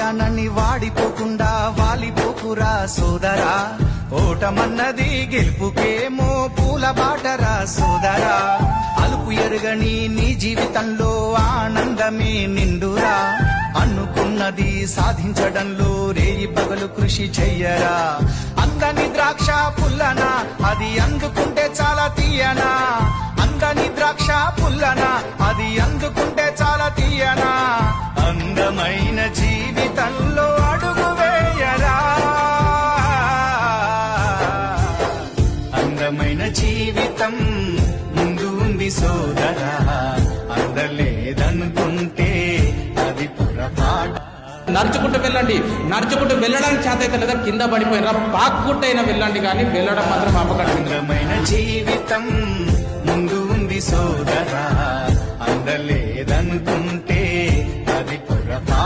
సమయాన్ని వాడిపోకుండా వాలిపోకురా సోదరా, ఓటమన్నది గెలుపుకేమో పూల బాటరా సోదరా. అలుపు ఎరుగని నీ జీవితంలో ఆనందమే నిండురా, అనుకున్నది సాధించడంలో రేయి పగలు కృషి చెయ్యరా. అందని ద్రాక్ష పుల్లనా, అది అందుకుంటే చాలా తీయనా, అందని ద్రాక్ష పుల్లనా, అది అందుకుంటే చాలా తీయనా. అందమైన జీవితంలో అడుగు వేయరా, అందమైన జీవితం ముందు ఉంది సోదరా, అందలేదనుకుంటే అది పొరపాటు. నడుచుకుంటూ వెళ్ళండి, నడుచుకుంటూ వెళ్ళడానికి చేత అయితే లేదా కింద పడిపోయినరా పాక్కుంటైనా వెళ్ళండి, కానీ వెళ్ళడం మాత్రం ఆపకండి. అందమైన జీవితం ముందు ఉంది సోదరా, అందలేదనుకుంటే అది పొరపాటు.